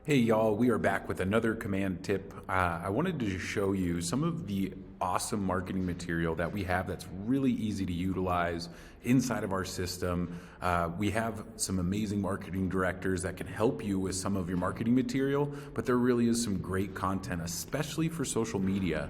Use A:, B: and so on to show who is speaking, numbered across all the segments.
A: Hey y'all, we are back with another command tip. I wanted to show you some of the awesome marketing material that we have that's really easy to utilize inside of our system. We have some amazing marketing directors that can help you with some of your marketing material, but there really is some great content, especially for social media,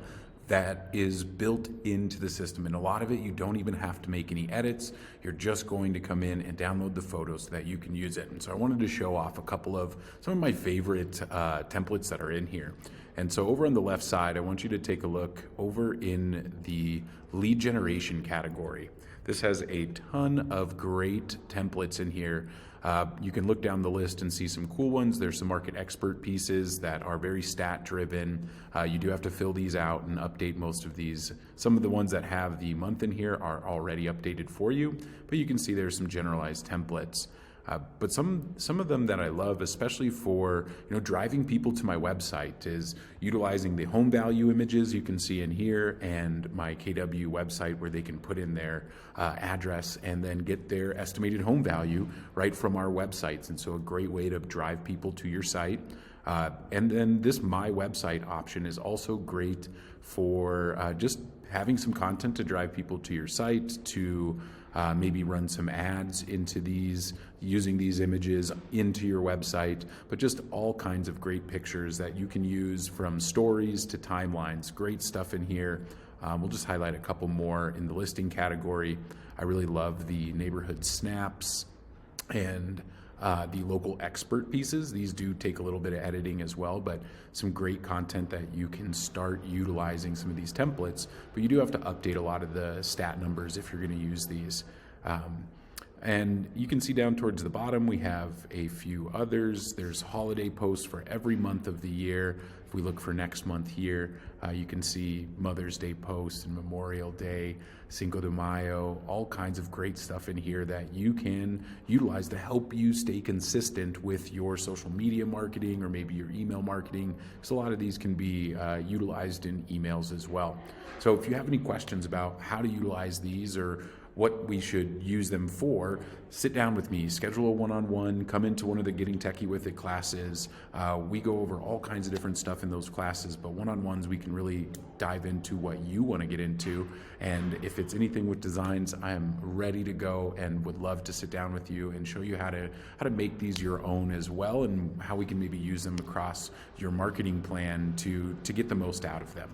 A: that is built into the system. And a lot of it, you don't even have to make any edits. You're just going to come in and download the photos so that you can use it. And so I wanted to show off a couple of some of my favorite templates that are in here. And so over on the left side, I want you to take a look over in the lead generation category. This has a ton of great templates in here. You can look down the list and see some cool ones. There's some market expert pieces that are very stat driven. You do have to fill these out and update most of these. Some of the ones that have the month in here are already updated for you, but you can see there's some generalized templates. But some of them that I love, especially for driving people to my website, is utilizing the home value images you can see in here and my KW website, where they can put in their address and then get their estimated home value right from our websites. And so a great way to drive people to your site. And then this My Website option is also great for just having some content to drive people to your site, to maybe run some ads into these, using these images into your website, but just all kinds of great pictures that you can use, from stories to timelines. Great stuff in here. We'll just highlight a couple more in the listing category. I really love the neighborhood snaps and the local expert pieces. These do take a little bit of editing as well, but some great content that you can start utilizing some of these templates, but you do have to update a lot of the stat numbers if you're going to use these. And you can see down towards the bottom, we have a few others. There's holiday posts for every month of the year. If we look for next month here, you can see Mother's Day posts and Memorial Day, Cinco de Mayo, all kinds of great stuff in here that you can utilize to help you stay consistent with your social media marketing or maybe your email marketing, because a lot of these can be utilized in emails as well. So if you have any questions about how to utilize these or what we should use them for, sit down with me, schedule a one-on-one, come into one of the Getting Techie With It classes. We go over all kinds of different stuff in those classes, but one-on-ones, we can really dive into what you want to get into. And if it's anything with designs, I am ready to go and would love to sit down with you and show you how to make these your own as well, and how we can maybe use them across your marketing plan to get the most out of them.